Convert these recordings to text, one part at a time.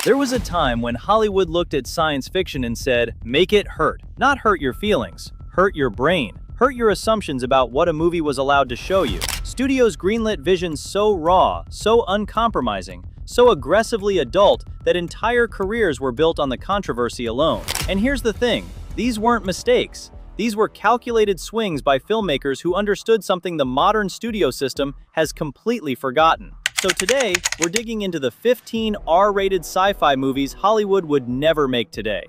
There was a time when Hollywood looked at science fiction and said, make it hurt. Not hurt your feelings, hurt your brain, hurt your assumptions about what a movie was allowed to show you. Studios greenlit visions so raw, so uncompromising, so aggressively adult that entire careers were built on the controversy alone. And here's the thing, these weren't mistakes. These were calculated swings by filmmakers who understood something the modern studio system has completely forgotten. So today, we're digging into the 15 R-rated sci-fi movies Hollywood would never make today.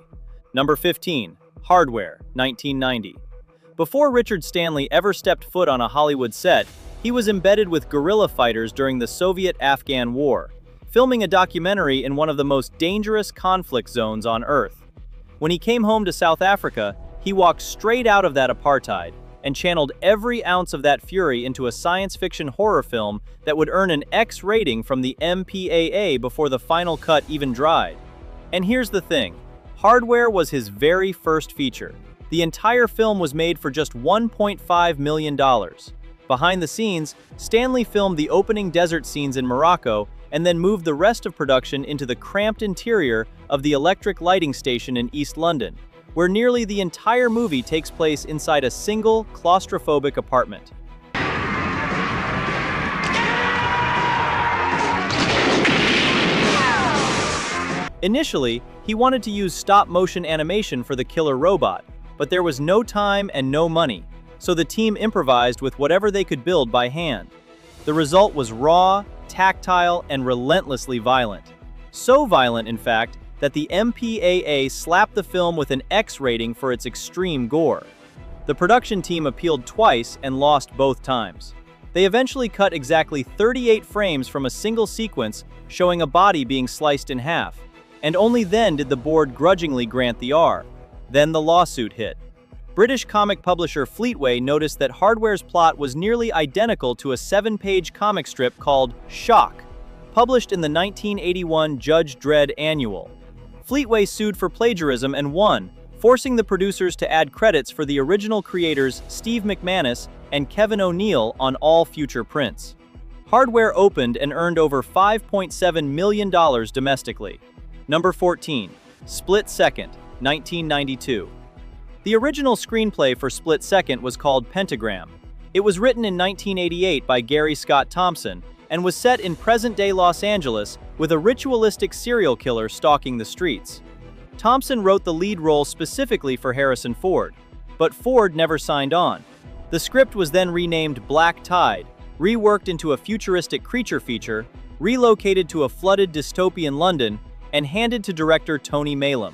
Number 15, Hardware, 1990. Before Richard Stanley ever stepped foot on a Hollywood set, he was embedded with guerrilla fighters during the Soviet-Afghan War, filming a documentary in one of the most dangerous conflict zones on Earth. When he came home to South Africa, he walked straight out of that apartheid and channeled every ounce of that fury into a science fiction horror film that would earn an X rating from the MPAA before the final cut even dried. And here's the thing, Hardware was his very first feature. The entire film was made for just $1.5 million. Behind the scenes, Stanley filmed the opening desert scenes in Morocco and then moved the rest of production into the cramped interior of the electric lighting station in East London, where nearly the entire movie takes place inside a single, claustrophobic apartment. Initially, he wanted to use stop-motion animation for the killer robot, but there was no time and no money, so the team improvised with whatever they could build by hand. The result was raw, tactile, and relentlessly violent. So violent, in fact, that the MPAA slapped the film with an X rating for its extreme gore. The production team appealed twice and lost both times. They eventually cut exactly 38 frames from a single sequence showing a body being sliced in half, and only then did the board grudgingly grant the R. Then the lawsuit hit. British comic publisher Fleetway noticed that Hardware's plot was nearly identical to a 7-page comic strip called Shock, published in the 1981 Judge Dredd Annual. Fleetway sued for plagiarism and won, forcing the producers to add credits for the original creators Steve McManus and Kevin O'Neill on all future prints. Hardware opened and earned over $5.7 million domestically. Number 14, Split Second, 1992. The original screenplay for Split Second was called Pentagram. It was written in 1988 by Gary Scott Thompson and was set in present-day Los Angeles with a ritualistic serial killer stalking the streets. Thompson wrote the lead role specifically for Harrison Ford, but Ford never signed on. The script was then renamed Black Tide, reworked into a futuristic creature feature, relocated to a flooded dystopian London, and handed to director Tony Maylam.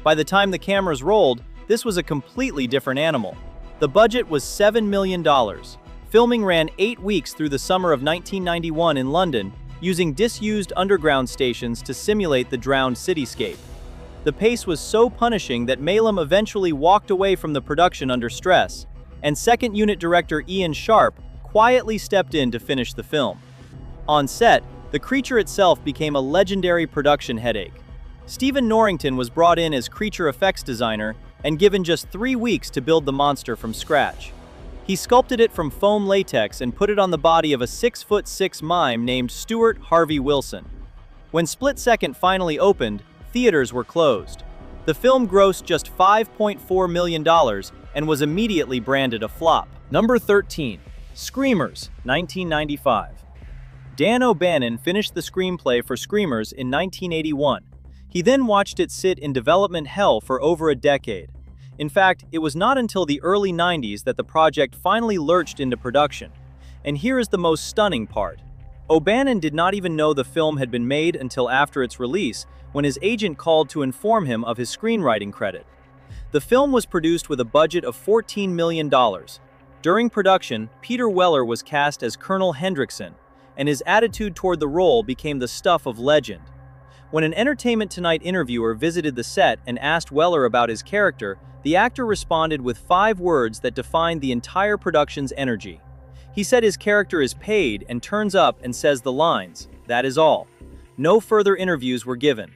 By the time the cameras rolled, this was a completely different animal. The budget was $7 million. Filming ran 8 weeks through the summer of 1991 in London, using disused underground stations to simulate the drowned cityscape. The pace was so punishing that Maylam eventually walked away from the production under stress, and second unit director Ian Sharp quietly stepped in to finish the film. On set, the creature itself became a legendary production headache. Stephen Norrington was brought in as creature effects designer and given just 3 weeks to build the monster from scratch. He sculpted it from foam latex and put it on the body of a 6'6" mime named Stuart Harvey Wilson. When Split Second finally opened, theaters were closed. The film grossed just $5.4 million and was immediately branded a flop. Number 13, Screamers, 1995. Dan O'Bannon finished the screenplay for Screamers in 1981. He then watched it sit in development hell for over a decade. In fact, it was not until the early 90s that the project finally lurched into production. And here is the most stunning part. O'Bannon did not even know the film had been made until after its release, when his agent called to inform him of his screenwriting credit. The film was produced with a budget of $14 million. During production, Peter Weller was cast as Colonel Hendrickson, and his attitude toward the role became the stuff of legend. When an Entertainment Tonight interviewer visited the set and asked Weller about his character, the actor responded with 5 words that defined the entire production's energy. He said his character is paid and turns up and says the lines, "That is all." No further interviews were given.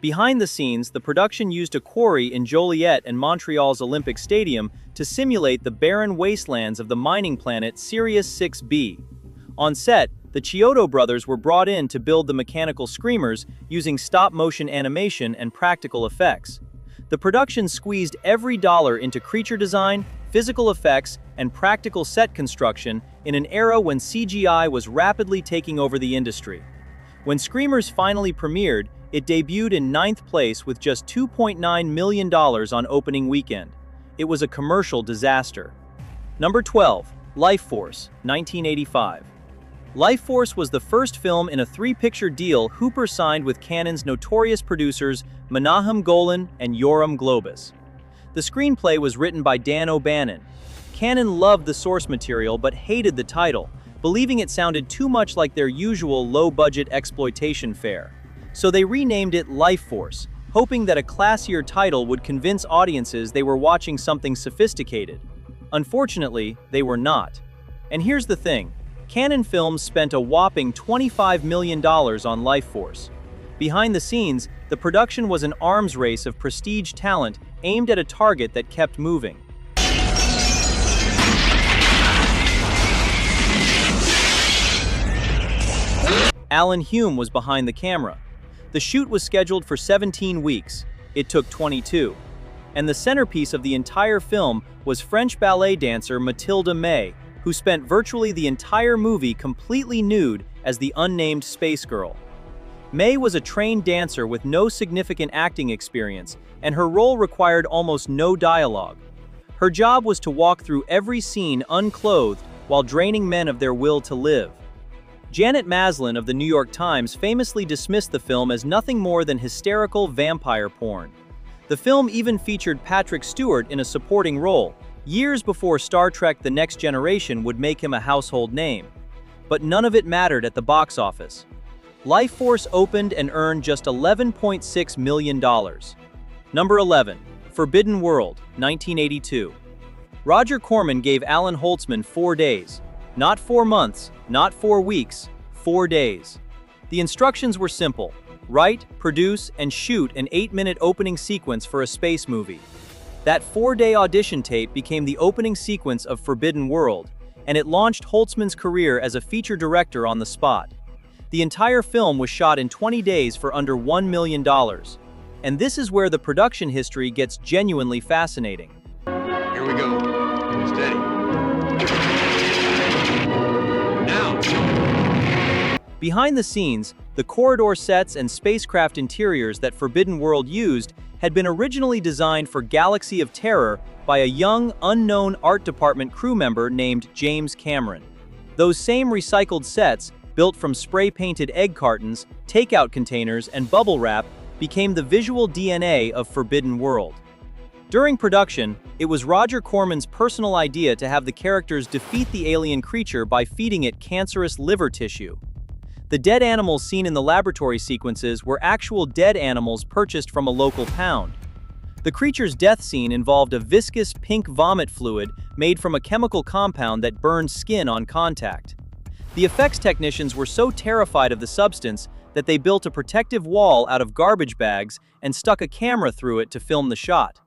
Behind the scenes, the production used a quarry in Joliet and Montreal's Olympic Stadium to simulate the barren wastelands of the mining planet Sirius 6b. On set, the Chiodo brothers were brought in to build the mechanical screamers using stop-motion animation and practical effects. The production squeezed every dollar into creature design, physical effects, and practical set construction in an era when CGI was rapidly taking over the industry. When Screamers finally premiered, it debuted in 9th place with just $2.9 million on opening weekend. It was a commercial disaster. Number 12, Life Force, 1985. Life Force was the first film in a 3-picture deal Hooper signed with Canon's notorious producers Menahem Golan and Yoram Globus. The screenplay was written by Dan O'Bannon. Canon loved the source material but hated the title, believing it sounded too much like their usual low-budget exploitation fare. So they renamed it Life Force, hoping that a classier title would convince audiences they were watching something sophisticated. Unfortunately, they were not. And here's the thing, Canon Films spent a whopping $25 million on Life Force. Behind the scenes, the production was an arms race of prestige talent aimed at a target that kept moving. Alan Hume was behind the camera. The shoot was scheduled for 17 weeks. It took 22. And the centerpiece of the entire film was French ballet dancer Mathilde May, who spent virtually the entire movie completely nude as the unnamed space girl. May was a trained dancer with no significant acting experience, and her role required almost no dialogue. Her job was to walk through every scene unclothed while draining men of their will to live. Janet Maslin of the New York Times famously dismissed the film as nothing more than hysterical vampire porn. The film even featured Patrick Stewart in a supporting role, years before Star Trek: The Next Generation would make him a household name. But none of it mattered at the box office. Life Force opened and earned just $11.6 million. Number 11, Forbidden World, 1982. Roger Corman gave Alan Holtzman 4 days. Not 4 months, not 4 weeks, 4 days. The instructions were simple: write, produce, and shoot an 8-minute opening sequence for a space movie. That 4-day audition tape became the opening sequence of Forbidden World, and it launched Holtzman's career as a feature director on the spot. The entire film was shot in 20 days for under $1 million. And this is where the production history gets genuinely fascinating. Here we go. Steady. Behind the scenes, the corridor sets and spacecraft interiors that Forbidden World used had been originally designed for Galaxy of Terror by a young, unknown art department crew member named James Cameron. Those same recycled sets, built from spray-painted egg cartons, takeout containers, and bubble wrap, became the visual DNA of Forbidden World. During production, it was Roger Corman's personal idea to have the characters defeat the alien creature by feeding it cancerous liver tissue. The dead animals seen in the laboratory sequences were actual dead animals purchased from a local pound. The creature's death scene involved a viscous pink vomit fluid made from a chemical compound that burned skin on contact. The effects technicians were so terrified of the substance that they built a protective wall out of garbage bags and stuck a camera through it to film the shot.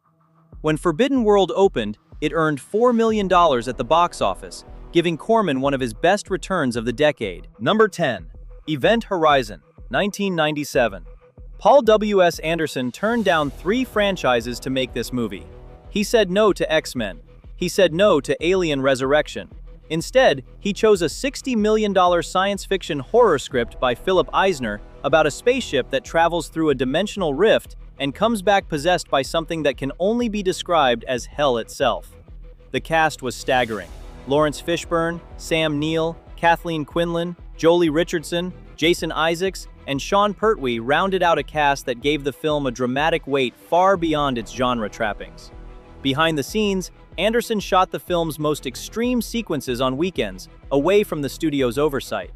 When Forbidden World opened, it earned $4 million at the box office, giving Corman one of his best returns of the decade. Number 10. Event Horizon, 1997. Paul W.S. Anderson turned down 3 franchises to make this movie. He said no to X-Men. He said no to Alien Resurrection. Instead, he chose a $60 million science fiction horror script by Philip Eisner about a spaceship that travels through a dimensional rift and comes back possessed by something that can only be described as hell itself. The cast was staggering. Lawrence Fishburne, Sam Neill, Kathleen Quinlan, Jolie Richardson, Jason Isaacs, and Sean Pertwee rounded out a cast that gave the film a dramatic weight far beyond its genre trappings. Behind the scenes, Anderson shot the film's most extreme sequences on weekends, away from the studio's oversight.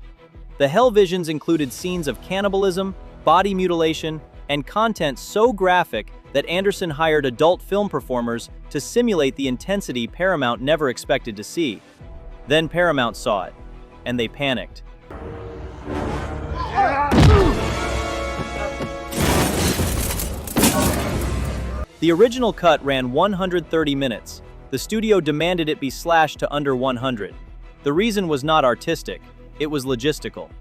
The hell visions included scenes of cannibalism, body mutilation, and content so graphic that Anderson hired adult film performers to simulate the intensity Paramount never expected to see. Then Paramount saw it, and they panicked. The original cut ran 130 minutes. The studio demanded it be slashed to under 100. The reason was not artistic, it was logistical.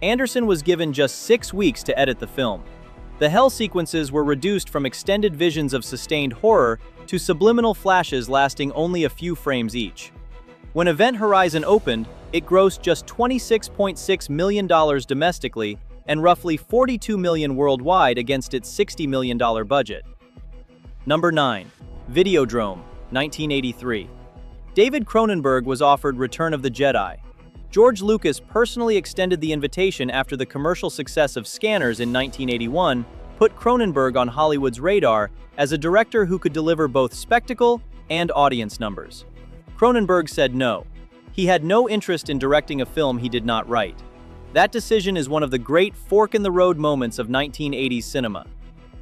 Anderson was given just 6 weeks to edit the film. The hell sequences were reduced from extended visions of sustained horror to subliminal flashes lasting only a few frames each. When Event Horizon opened, it grossed just $26.6 million domestically and roughly $42 million worldwide against its $60 million budget. Number 9. Videodrome, 1983. David Cronenberg was offered Return of the Jedi. George Lucas personally extended the invitation after the commercial success of Scanners in 1981 put Cronenberg on Hollywood's radar as a director who could deliver both spectacle and audience numbers. Cronenberg said no. He had no interest in directing a film he did not write. That decision is one of the great fork-in-the-road moments of 1980s cinema.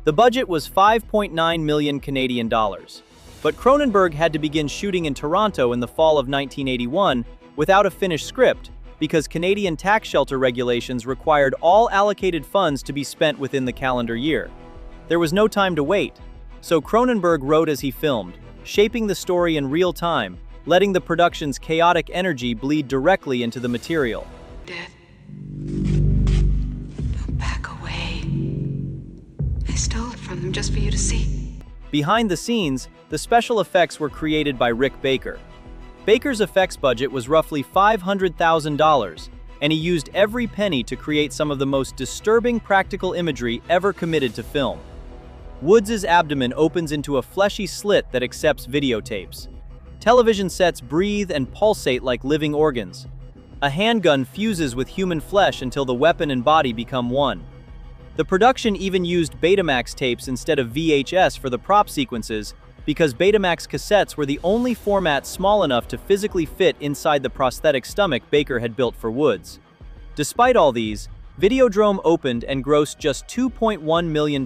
The budget was $5.9 million Canadian dollars. But Cronenberg had to begin shooting in Toronto in the fall of 1981 without a finished script because Canadian tax shelter regulations required all allocated funds to be spent within the calendar year. There was no time to wait, so Cronenberg wrote as he filmed, shaping the story in real time, letting the production's chaotic energy bleed directly into the material. Death. Don't back away. I stole it from them just for you to see. Behind the scenes, the special effects were created by Rick Baker. Baker's effects budget was roughly $500,000, and he used every penny to create some of the most disturbing practical imagery ever committed to film. Woods' abdomen opens into a fleshy slit that accepts videotapes. Television sets breathe and pulsate like living organs. A handgun fuses with human flesh until the weapon and body become one. The production even used Betamax tapes instead of VHS for the prop sequences because Betamax cassettes were the only format small enough to physically fit inside the prosthetic stomach Baker had built for Woods. Despite all these, Videodrome opened and grossed just $2.1 million.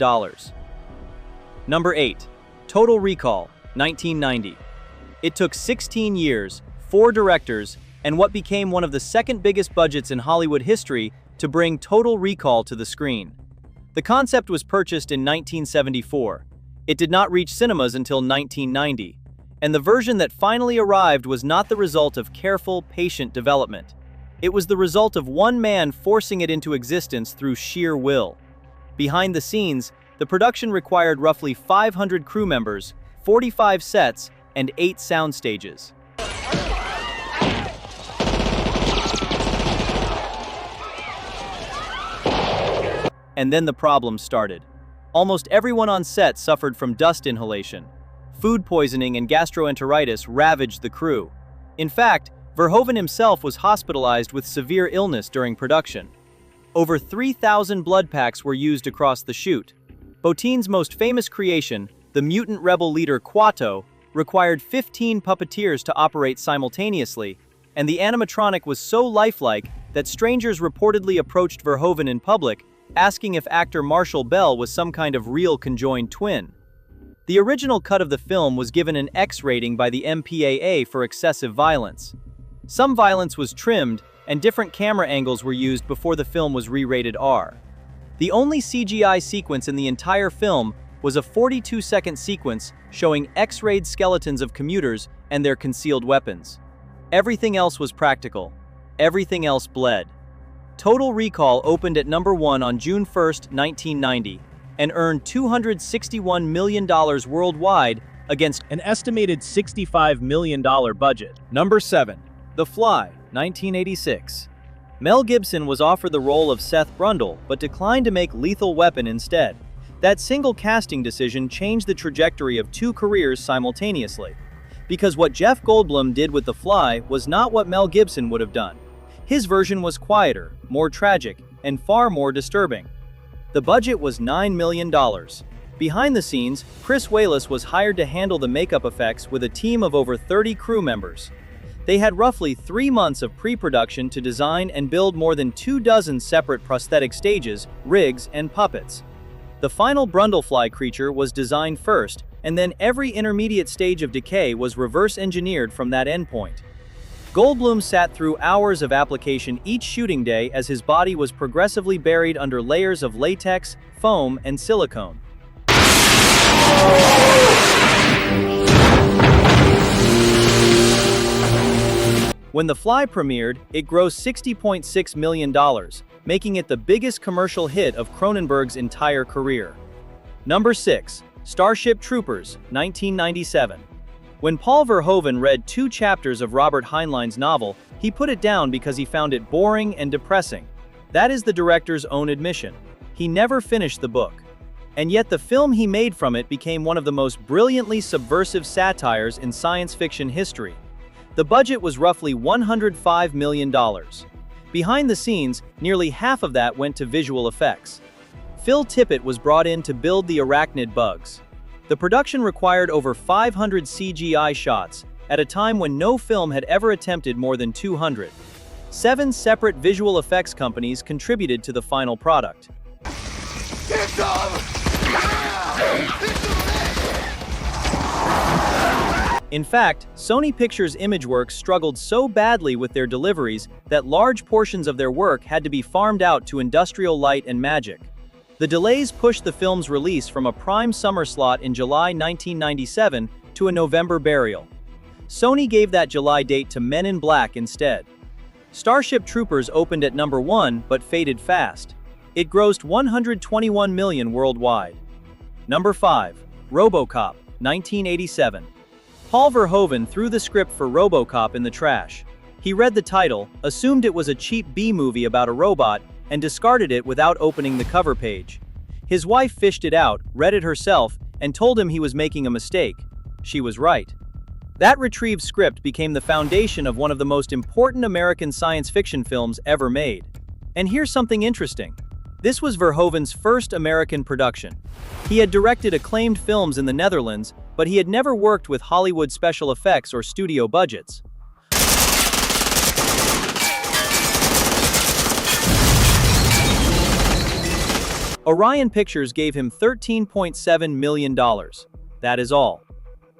Number 8. Total Recall, 1990. It took 16 years, 4 directors, and what became one of the second biggest budgets in Hollywood history to bring Total Recall to the screen. The concept was purchased in 1974. It did not reach cinemas until 1990, and the version that finally arrived was not the result of careful, patient development. It was the result of one man forcing it into existence through sheer will. Behind the scenes, the production required roughly 500 crew members, 45 sets, and 8 sound stages. And then the problem started. Almost everyone on set suffered from dust inhalation. Food poisoning and gastroenteritis ravaged the crew. In fact, Verhoeven himself was hospitalized with severe illness during production. Over 3,000 blood packs were used across the shoot. Botine's most famous creation, the mutant rebel leader Quato, required 15 puppeteers to operate simultaneously, and the animatronic was so lifelike that strangers reportedly approached Verhoeven in public, asking if actor Marshall Bell was some kind of real conjoined twin. The original cut of the film was given an X rating by the MPAA for excessive violence. Some violence was trimmed, and different camera angles were used before the film was re-rated R. The only CGI sequence in the entire film was a 42-second sequence showing X-rayed skeletons of commuters and their concealed weapons. Everything else was practical. Everything else bled. Total Recall opened at number 1 on June 1, 1990, and earned $261 million worldwide against an estimated $65 million budget. Number 7. The Fly, 1986. Mel Gibson was offered the role of Seth Brundle, but declined to make Lethal Weapon instead. That single casting decision changed the trajectory of 2 careers simultaneously. Because what Jeff Goldblum did with The Fly was not what Mel Gibson would have done. His version was quieter, more tragic, and far more disturbing. The budget was $9 million. Behind the scenes, Chris Walas was hired to handle the makeup effects with a team of over 30 crew members. They had roughly 3 months of pre-production to design and build more than 24 separate prosthetic stages, rigs, and puppets. The final Brundlefly creature was designed first, and then every intermediate stage of decay was reverse engineered from that endpoint. Goldblum sat through hours of application each shooting day as his body was progressively buried under layers of latex, foam, and silicone. When The Fly premiered, it grossed $60.6 million, making it the biggest commercial hit of Cronenberg's entire career. Number 6. Starship Troopers, 1997. When Paul Verhoeven read 2 chapters of Robert Heinlein's novel, he put it down because he found it boring and depressing. That is the director's own admission. He never finished the book. And yet the film he made from it became one of the most brilliantly subversive satires in science fiction history. The budget was roughly $105 million. Behind the scenes, nearly half of that went to visual effects. Phil Tippett was brought in to build the arachnid bugs. The production required over 500 CGI shots, at a time when no film had ever attempted more than 200. 7 separate visual effects companies contributed to the final product. In fact, Sony Pictures Imageworks struggled so badly with their deliveries that large portions of their work had to be farmed out to Industrial Light and Magic. The delays pushed the film's release from a prime summer slot in July 1997 to a November burial. Sony gave that July date to Men in Black instead. Starship Troopers opened at number 1 but faded fast. It grossed $121 million worldwide. Number 5. RoboCop, 1987. Paul Verhoeven threw the script for RoboCop in the trash. He read the title, assumed it was a cheap B-movie about a robot, and discarded it without opening the cover page. His wife fished it out, read it herself, and told him he was making a mistake. She was right. That retrieved script became the foundation of one of the most important American science fiction films ever made. And here's something interesting. This was Verhoeven's first American production. He had directed acclaimed films in the Netherlands, but he had never worked with Hollywood special effects or studio budgets. Orion Pictures gave him $13.7 million. That is all.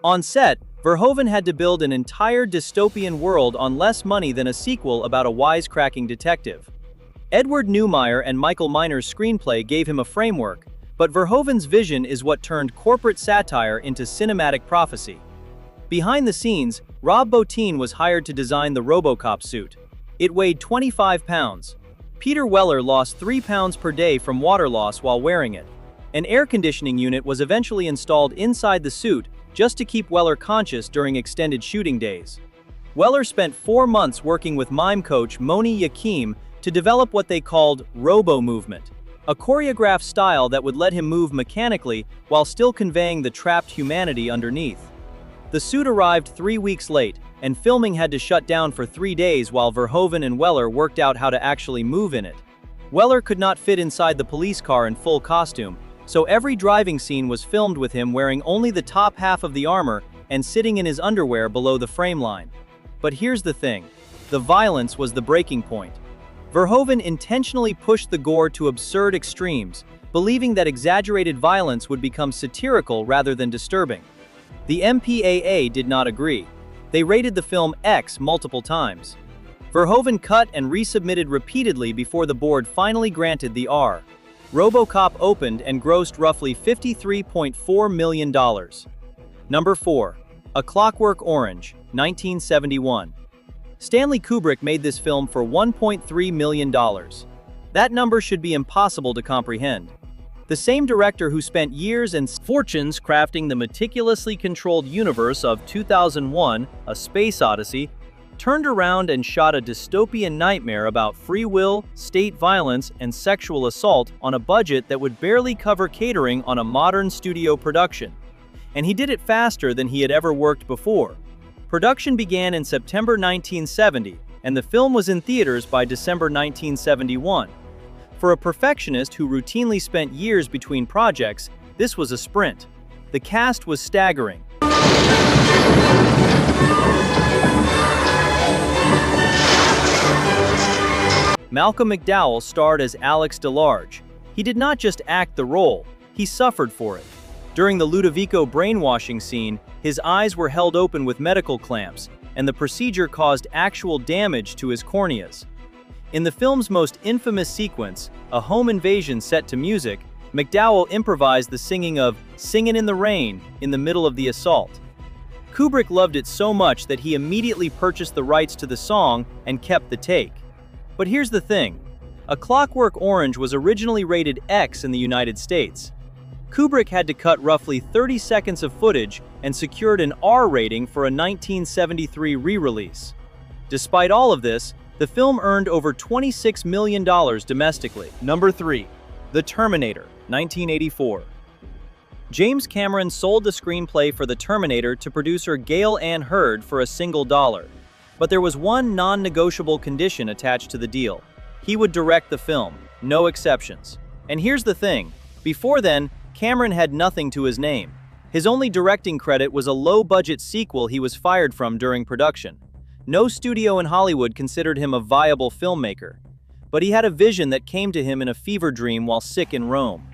On set, Verhoeven had to build an entire dystopian world on less money than a sequel about a wisecracking detective. Edward Neumeier and Michael Miner's screenplay gave him a framework, but Verhoeven's vision is what turned corporate satire into cinematic prophecy. Behind the scenes, Rob Bottin was hired to design the RoboCop suit. It weighed 25 pounds. Peter Weller lost 3 pounds per day from water loss while wearing it. An air conditioning unit was eventually installed inside the suit just to keep Weller conscious during extended shooting days. Weller spent 4 months working with mime coach Moni Yakim to develop what they called Robo Movement, a choreographed style that would let him move mechanically while still conveying the trapped humanity underneath. The suit arrived 3 weeks late, and filming had to shut down for 3 days while Verhoeven and Weller worked out how to actually move in it. Weller could not fit inside the police car in full costume, so every driving scene was filmed with him wearing only the top half of the armor and sitting in his underwear below the frame line. But here's the thing. The violence was the breaking point. Verhoeven intentionally pushed the gore to absurd extremes, believing that exaggerated violence would become satirical rather than disturbing. The MPAA did not agree. They rated the film X multiple times. Verhoeven cut and resubmitted repeatedly before the board finally granted the R. RoboCop opened and grossed roughly $53.4 million. Number 4. A Clockwork Orange, 1971. Stanley Kubrick made this film for $1.3 million. That number should be impossible to comprehend. The same director who spent years and fortunes crafting the meticulously controlled universe of 2001: A Space Odyssey turned around and shot a dystopian nightmare about free will, state violence, and sexual assault on a budget that would barely cover catering on a modern studio production. And he did it faster than he had ever worked before. Production began in September 1970, and the film was in theaters by December 1971. For a perfectionist who routinely spent years between projects, this was a sprint. The cast was staggering. Malcolm McDowell starred as Alex DeLarge. He did not just act the role, he suffered for it. During the Ludovico brainwashing scene, his eyes were held open with medical clamps, and the procedure caused actual damage to his corneas. In the film's most infamous sequence, a home invasion set to music, McDowell improvised the singing of "Singin' in the Rain" in the middle of the assault. Kubrick loved it so much that he immediately purchased the rights to the song and kept the take. But here's the thing. A Clockwork Orange was originally rated X in the United States. Kubrick had to cut roughly 30 seconds of footage and secured an R rating for a 1973 re-release. Despite all of this, the film earned over $26 million domestically. Number 3. The Terminator, 1984. James Cameron sold the screenplay for The Terminator to producer Gail Ann Hurd for a single dollar. But there was one non-negotiable condition attached to the deal. He would direct the film, no exceptions. And here's the thing. Before then, Cameron had nothing to his name. His only directing credit was a low-budget sequel he was fired from during production. No studio in Hollywood considered him a viable filmmaker. But he had a vision that came to him in a fever dream while sick in Rome.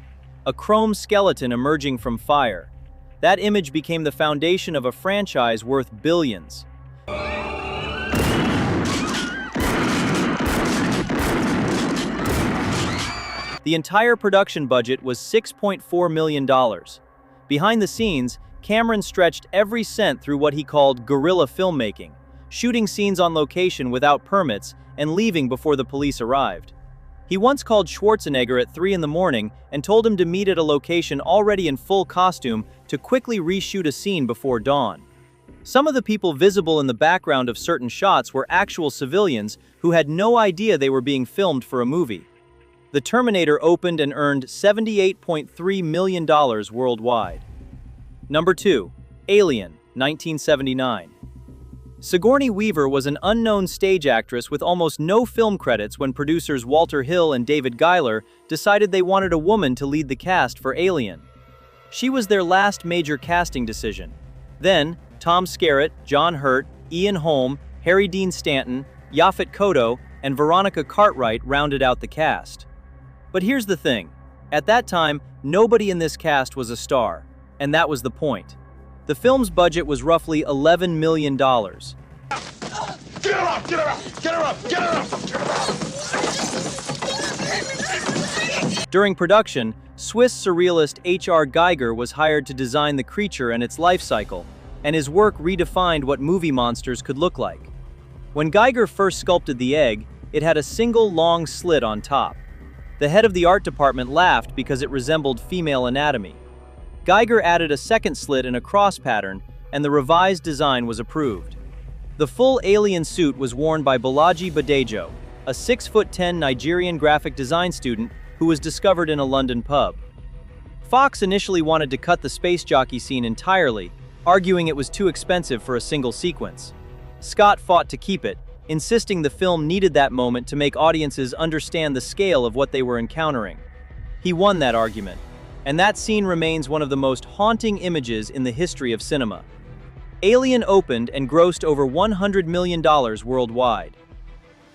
A chrome skeleton emerging from fire. That image became the foundation of a franchise worth billions. The entire production budget was $6.4 million. Behind the scenes, Cameron stretched every cent through what he called guerrilla filmmaking, shooting scenes on location without permits and leaving before the police arrived. He once called Schwarzenegger at 3 in the morning and told him to meet at a location already in full costume to quickly reshoot a scene before dawn. Some of the people visible in the background of certain shots were actual civilians who had no idea they were being filmed for a movie. The Terminator opened and earned $78.3 million worldwide. Number 2. Alien, 1979. Sigourney Weaver was an unknown stage actress with almost no film credits when producers Walter Hill and David Giler decided they wanted a woman to lead the cast for Alien. She was their last major casting decision. Then, Tom Skerritt, John Hurt, Ian Holm, Harry Dean Stanton, Yaphet Kotto, and Veronica Cartwright rounded out the cast. But here's the thing. At that time, nobody in this cast was a star, and that was the point. The film's budget was roughly $11 million. Get her up! Get her up! Get her up! Get her up! During production, Swiss surrealist H.R. Giger was hired to design the creature and its life cycle, and his work redefined what movie monsters could look like. When Giger first sculpted the egg, it had a single long slit on top. The head of the art department laughed because it resembled female anatomy. Giger added a second slit in a cross pattern, and the revised design was approved. The full alien suit was worn by Bolaji Badejo, a 6'10" Nigerian graphic design student who was discovered in a London pub. Fox initially wanted to cut the space jockey scene entirely, arguing it was too expensive for a single sequence. Scott fought to keep it, insisting the film needed that moment to make audiences understand the scale of what they were encountering. He won that argument, and that scene remains one of the most haunting images in the history of cinema. Alien opened and grossed over $100 million worldwide.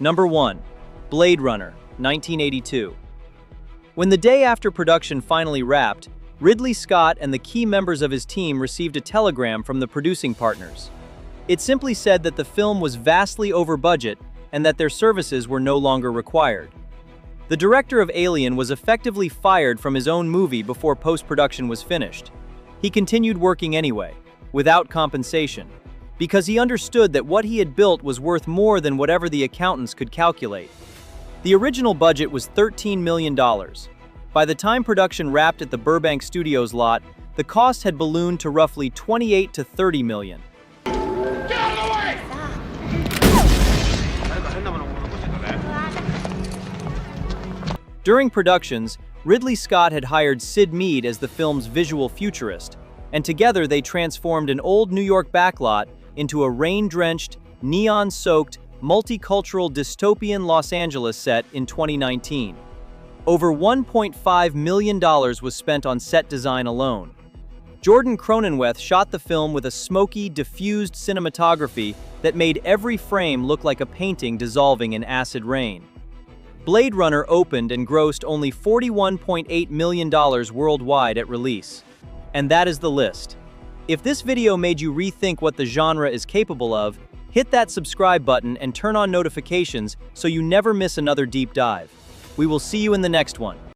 Number 1. Blade Runner, 1982. When the day after production finally wrapped, Ridley Scott and the key members of his team received a telegram from the producing partners. It simply said that the film was vastly over budget and that their services were no longer required. The director of Alien was effectively fired from his own movie before post-production was finished. He continued working anyway, without compensation, because he understood that what he had built was worth more than whatever the accountants could calculate. The original budget was $13 million. By the time production wrapped at the Burbank Studios lot, the cost had ballooned to roughly $28 to $30 million. Get out of the way! During productions, Ridley Scott had hired Sid Mead as the film's visual futurist, and together they transformed an old New York backlot into a rain-drenched, neon-soaked, multicultural dystopian Los Angeles set in 2019. Over $1.5 million was spent on set design alone. Jordan Cronenweth shot the film with a smoky, diffused cinematography that made every frame look like a painting dissolving in acid rain. Blade Runner opened and grossed only $41.8 million worldwide at release. And that is the list. If this video made you rethink what the genre is capable of, hit that subscribe button and turn on notifications so you never miss another deep dive. We will see you in the next one.